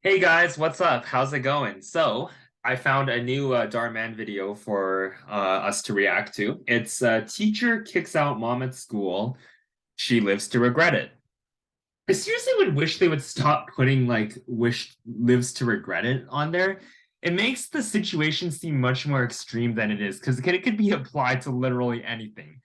Hey guys, what's up? How's it going? So, I found a new Dhar Mann video for us to react to. It's teacher kicks out mom at school. She lives to regret it. I seriously would wish they would stop putting like wish lives to regret it on there. It makes the situation seem much more extreme than it is because it could be applied to literally anything.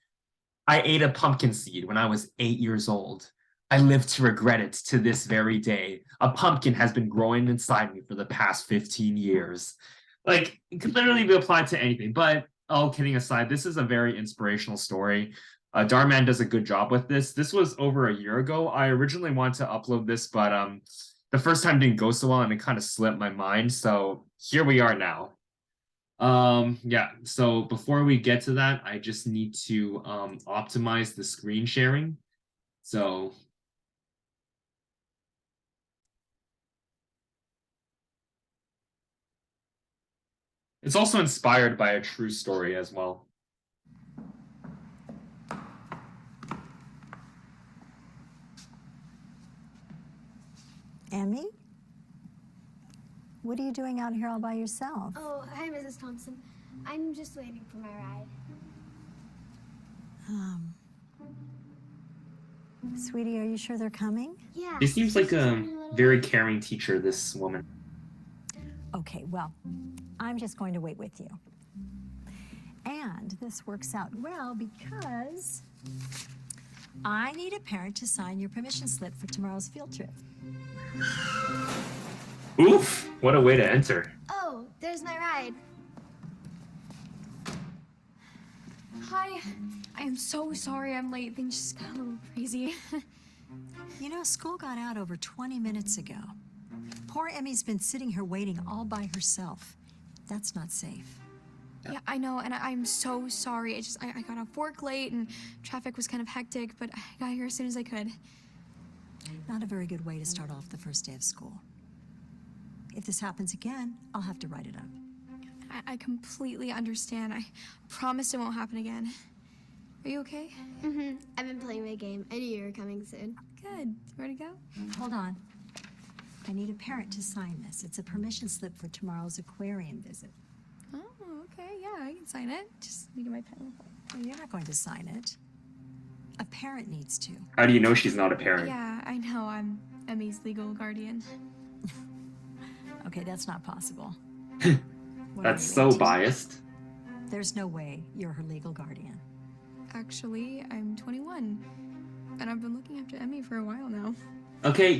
I ate a pumpkin seed when I was 8 years old. I live to regret it to this very day. A pumpkin has been growing inside me for the past 15 years. Like, it could literally be applied to anything. But all kidding aside, this is a very inspirational story. Darman does a good job with this. This was over a year ago. I originally wanted to upload this, but the first time didn't go so well and it kind of slipped my mind. So here we are now. Yeah, so before we get to that, I just need to optimize the screen sharing. So it's also inspired by a true story as well. Emmy? What are you doing out here all by yourself? Oh, hi, Mrs. Thompson. I'm just waiting for my ride. Sweetie, are you sure they're coming? Yeah. She seems like a very caring teacher, this woman. Okay, well, I'm just going to wait with you. And this works out well because I need a parent to sign your permission slip for tomorrow's field trip. Oof, what a way to enter. Oh, there's my ride. Hi. I am so sorry I'm late. Things just got a little crazy. You know, school got out over 20 minutes ago. Poor Emmy's been sitting here waiting all by herself. That's not safe. Yeah, I know, and I'm so sorry. I got off work late and traffic was kind of hectic, but I got here as soon as I could. Not a very good way to start off the first day of school. If this happens again, I'll have to write it up. I completely understand. I promise it won't happen again. Are you okay? Mm-hmm. I've been playing my game. I knew you were coming soon. Good. Ready to go? Hold on. I need a parent to sign this. It's a permission slip for tomorrow's aquarium visit. Oh, okay. Yeah, I can sign it. Just let me get my pen. Well, you're not going to sign it. A parent needs to. How do you know she's not a parent? Yeah, I know. I'm Emmy's legal guardian. Okay, that's not possible. That's so biased. There's no way you're her legal guardian. Actually, I'm 21, and I've been looking after Emmy for a while now. Okay,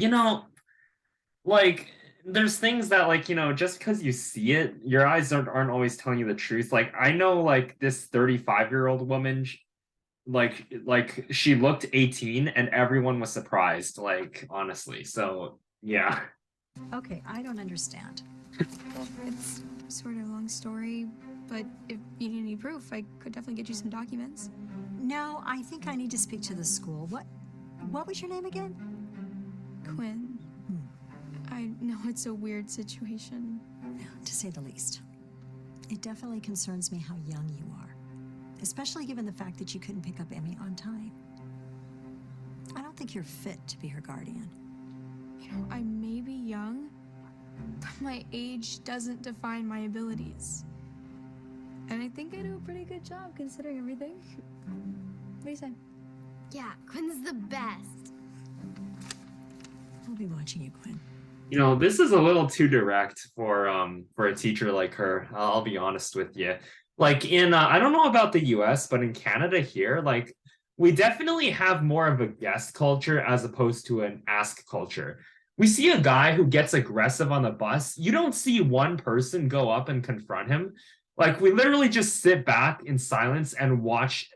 like, there's things that, like, just because you see it, your eyes aren't always telling you the truth. Like, I know, like, this 35-year-old woman, like she looked 18 and everyone was surprised, like, honestly. So, yeah. Okay, I don't understand. Well, it's sort of a long story, but if you need any proof, I could definitely get you some documents. No, I think I need to speak to the school. What was your name again? Quinn. I know it's a weird situation. To say the least. It definitely concerns me how young you are, especially given the fact that you couldn't pick up Emmy on time. I don't think you're fit to be her guardian. You know, I may be young, but my age doesn't define my abilities. And I think I do a pretty good job considering everything. What do you say? Yeah, Quinn's the best. I'll be watching you, Quinn. This is a little too direct for a teacher like her. I'll be honest with you. Like in I don't know about the US, but in Canada here, like we definitely have more of a guest culture as opposed to an ask culture. We see a guy who gets aggressive on the bus. You don't see one person go up and confront him. Like we literally just sit back in silence and watch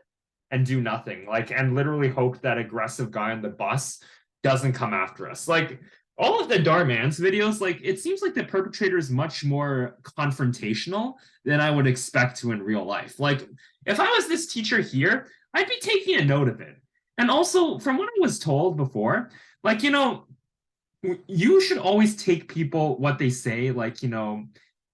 and do nothing. Like and literally hope that aggressive guy on the bus doesn't come after us. Like all of the Dhar Mann's videos, like it seems like the perpetrator is much more confrontational than I would expect to in real life. Like if I was this teacher here, I'd be taking a note of it. And also, from what I was told before, like, you should always take people what they say, like,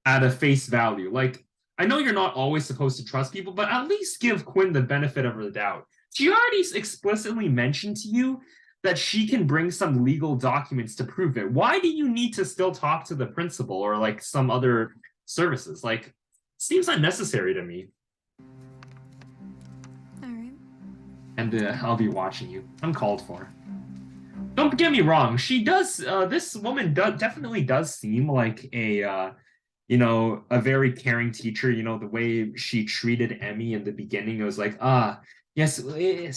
at a face value. Like, I know you're not always supposed to trust people, but at least give Quinn the benefit of the doubt. She already explicitly mentioned to you that she can bring some legal documents to prove it. Why do you need to still talk to the principal or like some other services? Like, seems unnecessary to me. All right. And I'll be watching you. I'm called for. Don't get me wrong. She does. This woman definitely does seem like a a very caring teacher. You know, the way she treated Emmy in the beginning, it was like, yes,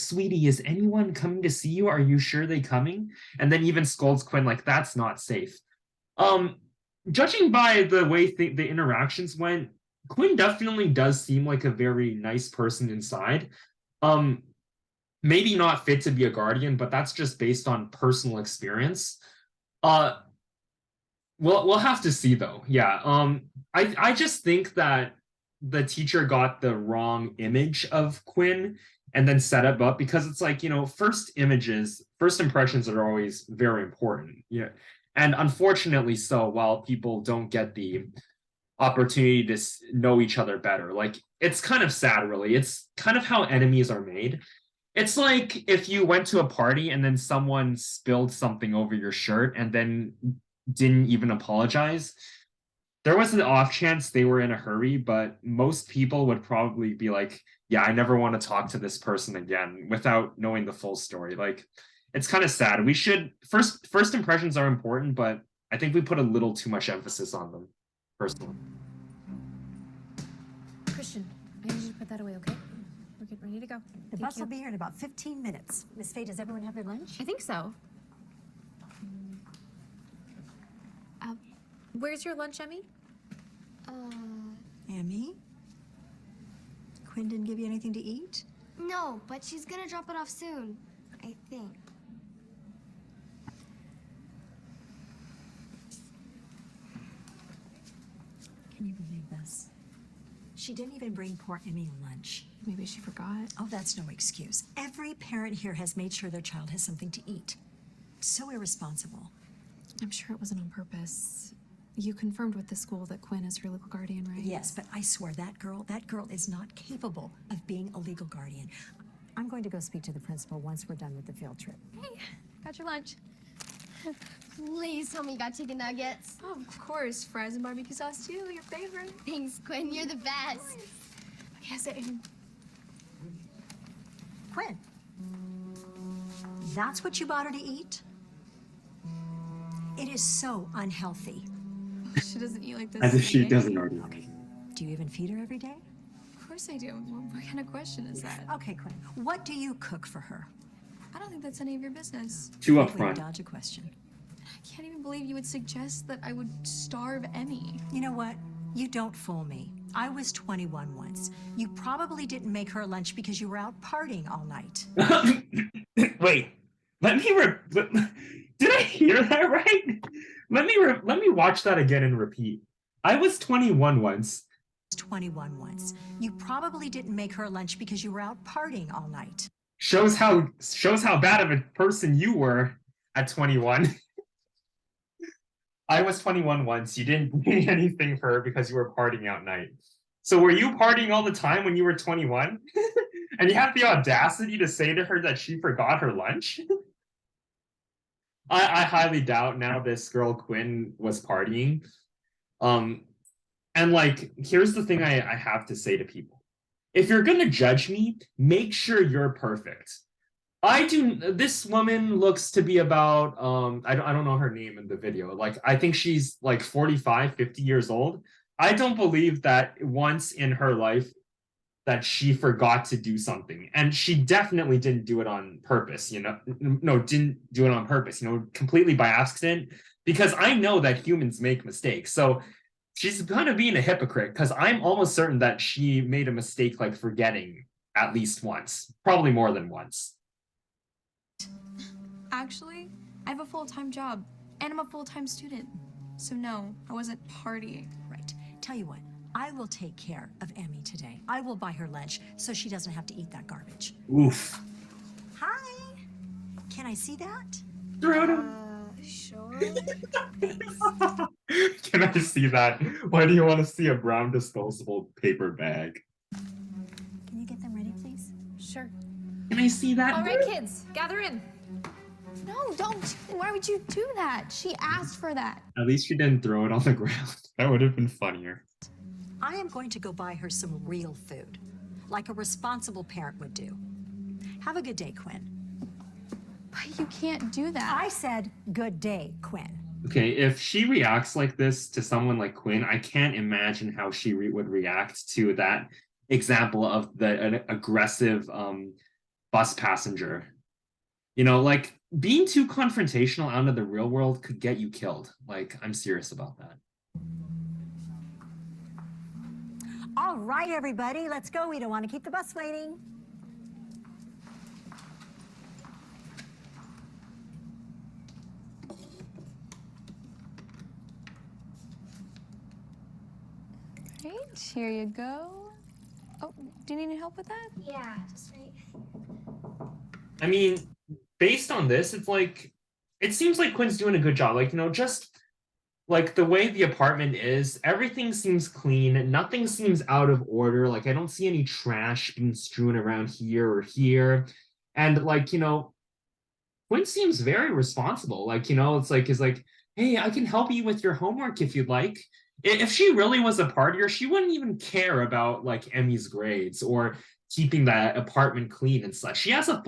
sweetie, is anyone coming to see you? Are you sure they coming? And then even scolds Quinn like, that's not safe. Judging by the way the interactions went, Quinn definitely does seem like a very nice person inside. Maybe not fit to be a guardian, but that's just based on personal experience. We'll have to see though. Yeah. I just think that the teacher got the wrong image of Quinn and then set it up because it's like, first impressions are always very important. Yeah. And unfortunately so, while people don't get the opportunity to know each other better, like it's kind of sad, really. It's kind of how enemies are made. It's like if you went to a party and then someone spilled something over your shirt and then didn't even apologize. There was an off chance they were in a hurry, but most people would probably be like, yeah, I never want to talk to this person again without knowing the full story. Like, it's kind of sad. We should first impressions are important, but I think we put a little too much emphasis on them, personally. Christian, I need you to put that away, okay? We're getting ready to go. The Thank bus you. will be here in about 15 minutes. Miss Faye, does everyone have their lunch? I think so. Where's your lunch, Emmy? Emmy? Quinn didn't give you anything to eat? No, but she's gonna drop it off soon, I think. Can you believe this? She didn't even bring poor Emmy lunch. Maybe she forgot. Oh, that's no excuse. Every parent here has made sure their child has something to eat. So irresponsible. I'm sure it wasn't on purpose. You confirmed with the school that Quinn is her legal guardian, right? Yes, but I swear that girl is not capable of being a legal guardian. I'm going to go speak to the principal once we're done with the field trip. Hey, got your lunch. Please tell me you got chicken nuggets. Oh, of course. Fries and barbecue sauce, too. Your favorite. Thanks, Quinn. You're the best. Yes, Quinn, that's what you bought her to eat? It is so unhealthy. she doesn't eat like this. As if she every day. doesn't already. Okay, do you even feed her every day? Of course I do. What kind of question is that? Okay, Quinn, what do you cook for her? I don't think that's any of your business. Too Way to upfront. dodge a question. I can't even believe you would suggest that I would starve Emmy. You know what? You don't fool me. I was 21 once. You probably didn't make her lunch because you were out partying all night. Wait, did I hear that right? Let me watch that again and repeat. I was 21 once. 21 once. You probably didn't make her lunch because you were out partying all night. Shows how bad of a person you were at 21. I was 21 once. You didn't do anything for her because you were partying out night. So were you partying all the time when you were 21? And you have the audacity to say to her that she forgot her lunch? I highly doubt now this girl Quinn was partying. And like, here's the thing I have to say to people. If you're gonna judge me, make sure you're perfect. This woman looks to be about, I don't know her name in the video. Like, I think she's like 45, 50 years old. I don't believe that once in her life that she forgot to do something. And she definitely didn't do it on purpose, No, didn't do it on purpose, completely by accident. Because I know that humans make mistakes. So she's kind of being a hypocrite because I'm almost certain that she made a mistake like forgetting at least once, probably more than once. Actually, I have a full-time job, and I'm a full-time student. So no, I wasn't partying. Right. Tell you what, I will take care of Emmy today. I will buy her lunch so she doesn't have to eat that garbage. Oof. Hi. Can I see that? Sure. Can I see that? Why do you want to see a brown disposable paper bag? Can you get them ready, please? Sure. Can I see that? All right, kids, gather in. No, don't. Why would you do that? She asked for that. At least she didn't throw it on the ground. That would have been funnier. I am going to go buy her some real food, like a responsible parent would do. Have a good day, Quinn. But you can't do that. I said good day, Quinn. Okay, if she reacts like this to someone like Quinn, I can't imagine how she would react to that example of an aggressive bus passenger. You know, like being too confrontational out of the real world could get you killed. Like, I'm serious about that. All right, everybody, let's go. We don't want to keep the bus waiting. Right, here you go. Oh, do you need any help with that? Yeah, just right. I mean, based on this, it's like, it seems like Quinn's doing a good job. Like, you know, just like the way the apartment is, everything seems clean. Nothing seems out of order. Like, I don't see any trash being strewn around here or here. And like, you know, Quinn seems very responsible. Like, you know, it's like, hey, I can help you with your homework if you'd like. If she really was a partier, she wouldn't even care about like Emmy's grades or keeping that apartment clean and such. She has a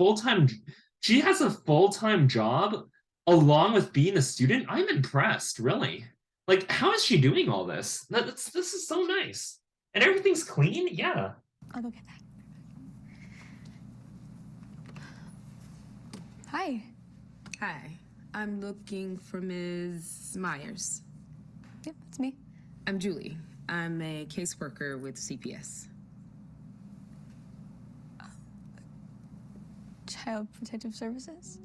full-time job along with being a student. I'm impressed, really. Like, how is she doing all this? This is so nice. And everything's clean? Yeah. I'll go get that. Hi. Hi, I'm looking for Ms. Myers. Yep, that's me. I'm Julie. I'm a caseworker with CPS. Child Protective Services.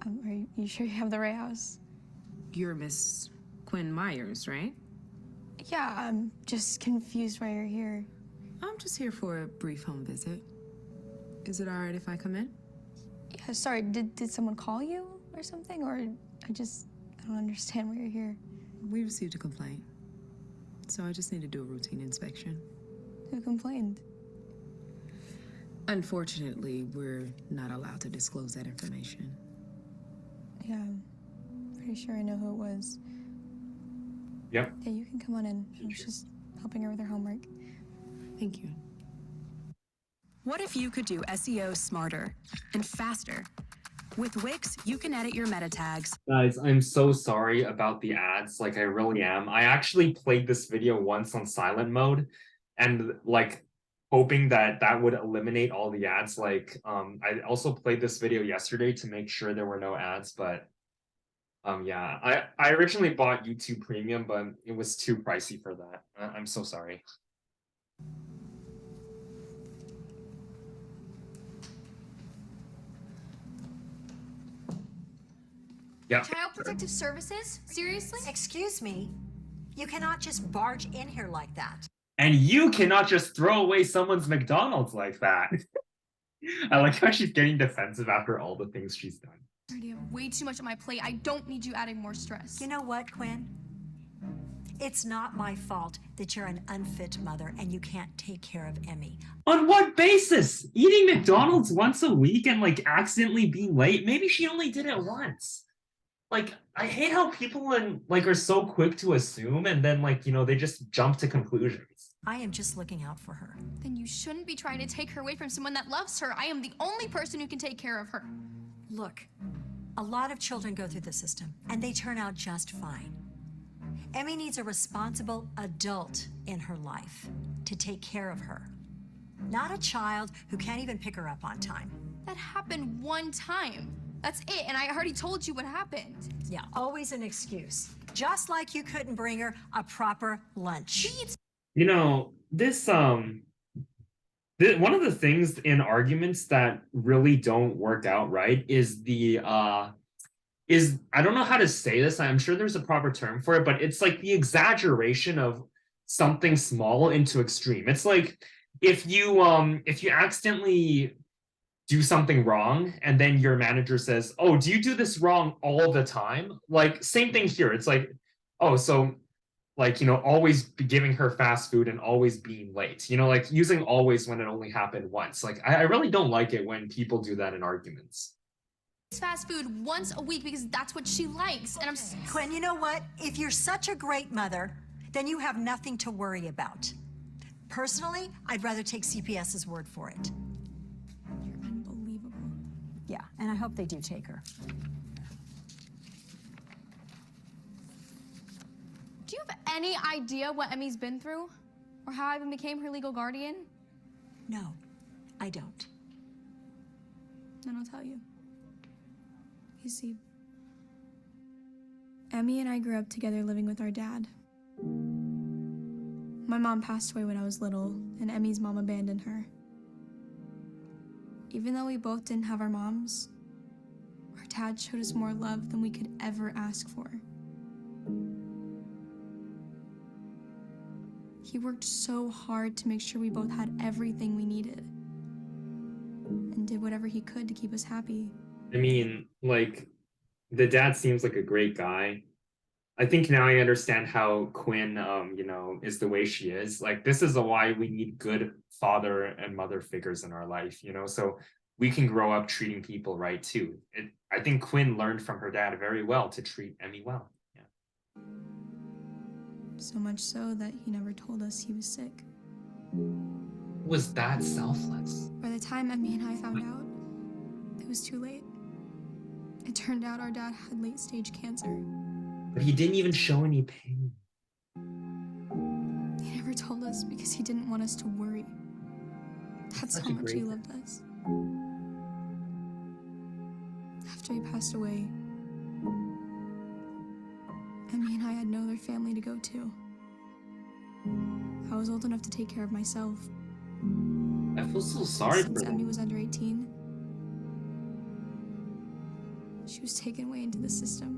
Are you sure you have the right house? You're Miss Quinn Myers, right? Yeah, I'm just confused why you're here. I'm just here for a brief home visit. Is it all right if I come in? Yeah, sorry, did someone call you or something? Or I don't understand why you're here. We received a complaint, so I just need to do a routine inspection. Who complained? Unfortunately, we're not allowed to disclose that information. Yeah, I'm pretty sure I know who it was. Yep. Yeah, you can come on in. I was just helping her with her homework. Thank you. What if you could do SEO smarter and faster? With Wix, you can edit your meta tags. Guys, I'm so sorry about the ads. Like, I really am. I actually played this video once on silent mode and like hoping that that would eliminate all the ads. Like, I also played this video yesterday to make sure there were no ads, but yeah, I originally bought YouTube Premium, but it was too pricey for that. I'm so sorry. Yeah. Child Protective Services? Seriously? Excuse me, you cannot just barge in here like that. And you cannot just throw away someone's McDonald's like that. I like how she's getting defensive after all the things she's done. I already have way too much on my plate. I don't need you adding more stress. You know what, Quinn? It's not my fault that you're an unfit mother and you can't take care of Emmy. On what basis? Eating McDonald's once a week and like accidentally being late? Maybe she only did it once. Like, I hate how people are so quick to assume and then like, you know, they just jump to conclusions. I am just looking out for her. Then you shouldn't be trying to take her away from someone that loves her. I am the only person who can take care of her. Look, a lot of children go through the system and they turn out just fine. Emmy needs a responsible adult in her life to take care of her, not a child who can't even pick her up on time. That happened one time. That's it, and I already told you what happened. Yeah, always an excuse. Just like you couldn't bring her a proper lunch. You know, this one of the things in arguments that really don't work out right is I don't know how to say this. I'm sure there's a proper term for it, but it's like the exaggeration of something small into extreme. It's like if you accidentally do something wrong and then your manager says, "Oh, do you do this wrong all the time?" Like, same thing here. It's like, oh, so like, you know, always be giving her fast food and always being late, you know, like using always when it only happened once. Like, I really don't like it when people do that in arguments. fast food once a week because that's what she likes. And Quinn, you know what? If you're such a great mother, then you have nothing to worry about. Personally, I'd rather take CPS's word for it. You're unbelievable. Yeah, and I hope they do take her. Do you have any idea what Emmy's been through? Or how I even became her legal guardian? No, I don't. Then I'll tell you. You see, Emmy and I grew up together living with our dad. My mom passed away when I was little, and Emmy's mom abandoned her. Even though we both didn't have our moms, our dad showed us more love than we could ever ask for. He worked so hard to make sure we both had everything we needed, and did whatever he could to keep us happy. I mean, like, the dad seems like a great guy. I think now I understand how Quinn, you know, is the way she is. Like, this is why we need good father and mother figures in our life, you know, so we can grow up treating people right too. I think Quinn learned from her dad very well to treat Emmy well. Yeah. So much so that he never told us he was sick. Was that selfless? By the time Emmy and I found out, it was too late. It turned out our dad had late-stage cancer. But he didn't even show any pain. He never told us because he didn't want us to worry. That's Such how a much great he guy. loved us. After he passed away, Emmy and I had no other family to go to. I was old enough to take care of myself. I feel so sorry for Since them. Emmy was under 18, she was taken away into the system.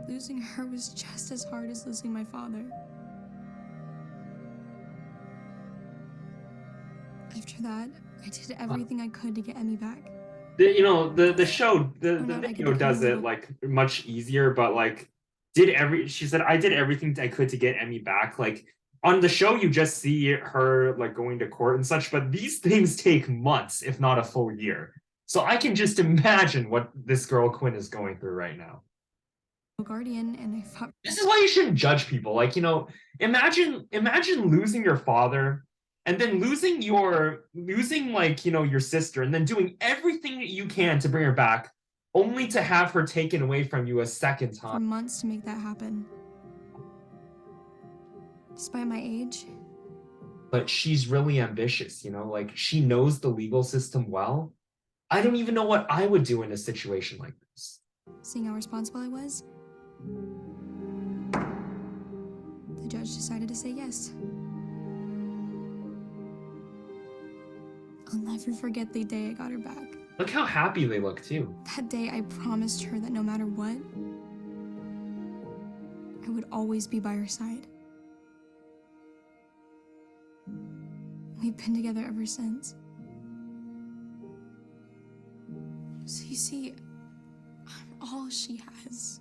Losing her was just as hard as losing my father. After that, I did everything I could to get Emmy back. You know, the show, the Oh, no, I video could does become a it little- like much easier, but like she said, I did everything I could to get Emmy back. Like on the show, you just see her like going to court and such, but these things take months, if not a full year. So I can just imagine what this girl Quinn is going through right now. Guardian, and I fought. This is why you shouldn't judge people. Like, you know, imagine losing your father and then losing like, you know, your sister and then doing everything that you can to bring her back only to have her taken away from you a second for time. months to make that happen. Despite my age, But she's really ambitious, you know, like she knows the legal system well. I don't even know what I would do in a situation like this. seeing how responsible I was, the judge decided to say yes. I'll never forget the day I got her back. Look how happy they look too. That day, I promised her that no matter what, I would always be by her side. We've been together ever since. So you see, I'm all she has.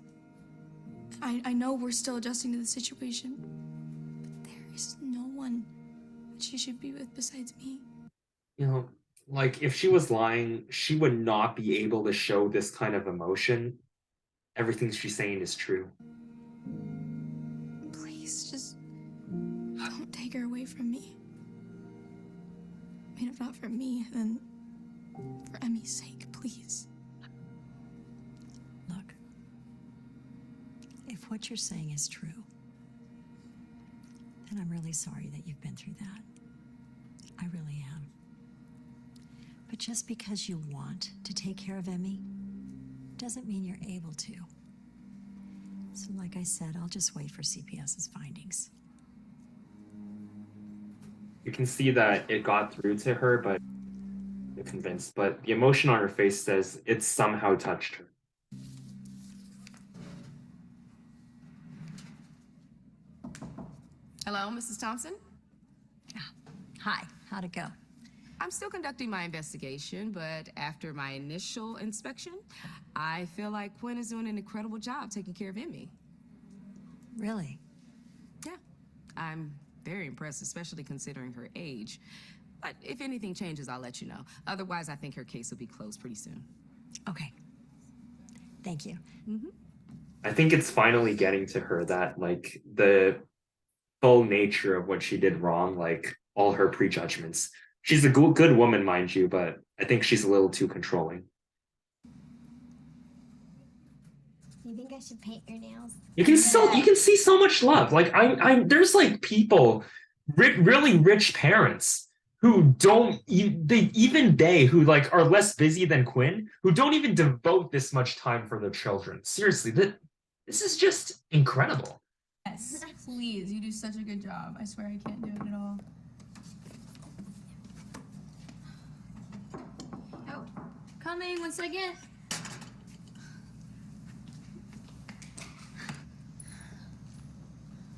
I know we're still adjusting to the situation, but there is no one that she should be with besides me. You know, like if she was lying, she would not be able to show this kind of emotion. Everything she's saying is true. Please, just don't take her away from me. I mean, if not for me, then for Emmy's sake, please. Look, if what you're saying is true, then I'm really sorry that you've been through that. I really am. But just because you want to take care of Emmy doesn't mean you're able to. So like I said, I'll just wait for CPS's findings. You can see that it got through to her, but you're convinced. But the emotion on her face says it somehow touched her. Hello, Mrs. Thompson? Hi, how'd it go? I'm still conducting my investigation, but after my initial inspection, I feel like Quinn is doing an incredible job taking care of Emmy. Really? Yeah. I'm very impressed, especially considering her age. But if anything changes, I'll let you know. Otherwise, I think her case will be closed pretty soon. Okay. Thank you. I think it's finally getting to her that like the full nature of what she did wrong, like all her prejudgments. She's a good woman, mind you, but I think she's a little too controlling. Do you think I should paint your nails? You can see so much love. Like I there's like people, really rich parents who don't who like are less busy than Quinn, who don't even devote this much time for their children. Seriously, this is just incredible. Yes, please. You do such a good job. I swear I can't do it at all. Oh, coming 1 second.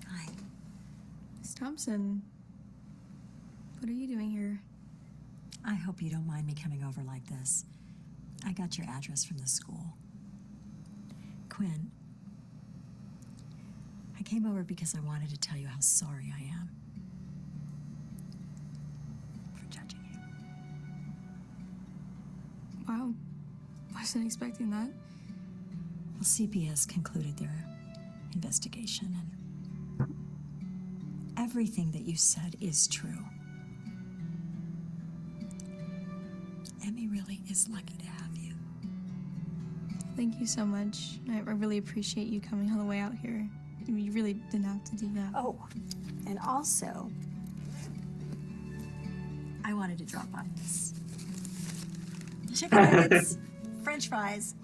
Hi. Miss Thompson, what are you doing here? I hope you don't mind me coming over like this. I got your address from the school. Quinn, I came over because I wanted to tell you how sorry I am for judging you. Wow, wasn't expecting that. Well, CPS concluded their investigation, and everything that you said is true. Emmy really is lucky to have you. Thank you so much. I really appreciate you coming all the way out here. You really didn't have to do that. Oh, and also, I wanted to drop on this. Chicken nuggets, French fries,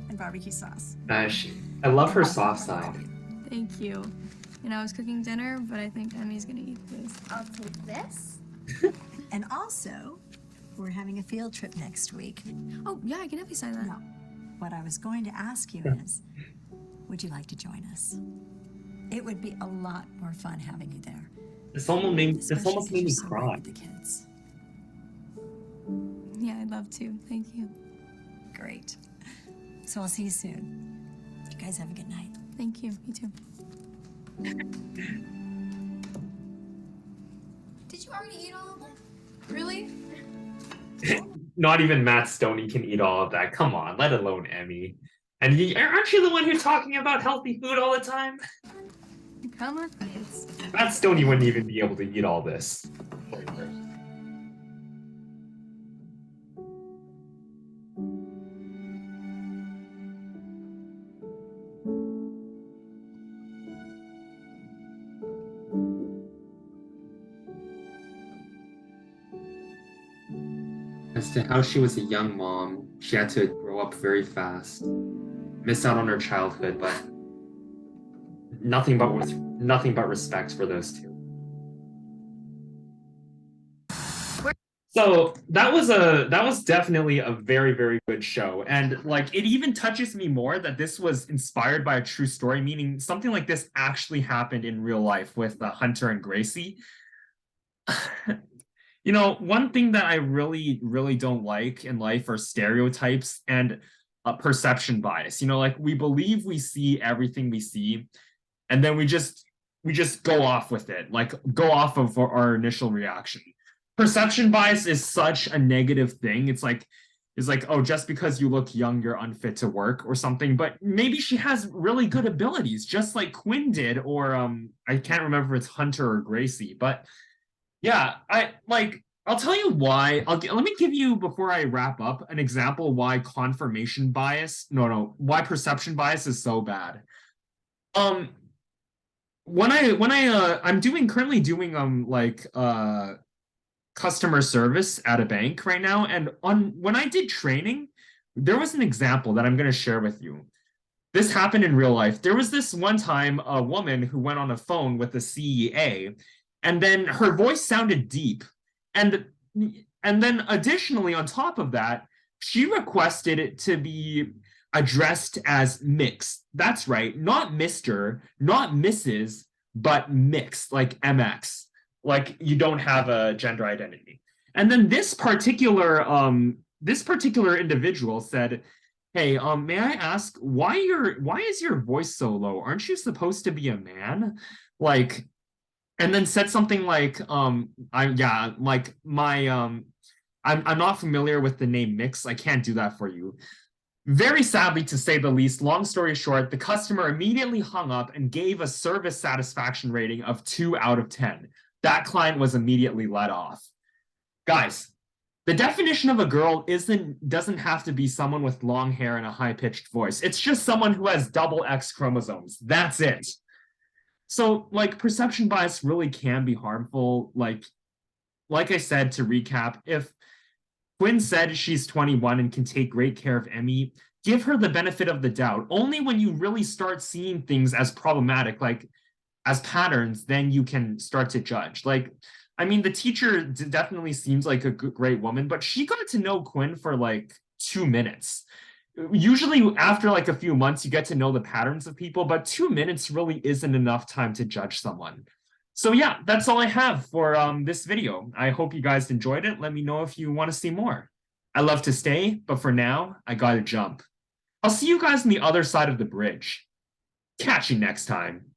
and barbecue sauce. I love her soft side. Thank you. You know, I was cooking dinner, but I think Emmy's gonna eat this. I'll take this. And also, we're having a field trip next week. Oh, yeah, I can definitely sign that. No, what I was going to ask you is, would you like to join us? It would be a lot more fun having you there. This almost made Especially 'cause me you're so great cry. with the kids. Yeah, I'd love to. Thank you. Great. So I'll see you soon. You guys have a good night. Thank you. You too. Did you already eat all of them? Really? Not even Matt Stoney can eat all of that. Come on, let alone Emmy. And aren't you the one who's talking about healthy food all the time? Come on, kids. Matt Stoney wouldn't even be able to eat all this. As to how she was a young mom, she had to grow up very fast, miss out on her childhood, but nothing but respect for those two. So that was definitely a very, very good show. And like it even touches me more that this was inspired by a true story, meaning something like this actually happened in real life with Hunter and Gracie. You know, one thing that I really, really don't like in life are stereotypes and perception bias. You know, like we believe we see everything we see, and then we just go off with it, like go off of our initial reaction. Perception bias is such a negative thing. It's like, oh, just because you look young, you're unfit to work or something. But maybe she has really good abilities, just like Quinn did, or I can't remember if it's Hunter or Gracie, but. Yeah, I'll tell you why. Let me give you, before I wrap up, an example why why perception bias is so bad. I'm currently doing customer service at a bank right now, and when I did training, there was an example that I'm going to share with you. This happened in real life. There was this one time a woman who went on a phone with the CEA, and then her voice sounded deep. And then additionally, on top of that, she requested it to be addressed as mixed. That's right, not Mr., not Mrs., but mixed, like MX. Like you don't have a gender identity. And then this particular individual said, "Hey, may I ask why is your voice so low? Aren't you supposed to be a man?" Like, and then said something like, I'm not familiar with the name Mix. I can't do that for you. Very sadly, to say the least, long story short, the customer immediately hung up and gave a service satisfaction rating of 2 out of 10. That client was immediately let off. Guys, the definition of a girl doesn't have to be someone with long hair and a high-pitched voice. It's just someone who has double X chromosomes. That's it. So, like, perception bias really can be harmful. Like I said, to recap, if Quinn said she's 21 and can take great care of Emmy, give her the benefit of the doubt. Only when you really start seeing things as problematic, like as patterns, then you can start to judge. Like, I mean, the teacher definitely seems like a great woman, but she got to know Quinn for like 2 minutes. Usually after like a few months, you get to know the patterns of people, but 2 minutes really isn't enough time to judge someone. So yeah, that's all I have for this video. I hope you guys enjoyed it. Let me know if you want to see more. I love to stay, but for now, I gotta jump. I'll see you guys on the other side of the bridge. Catch you next time.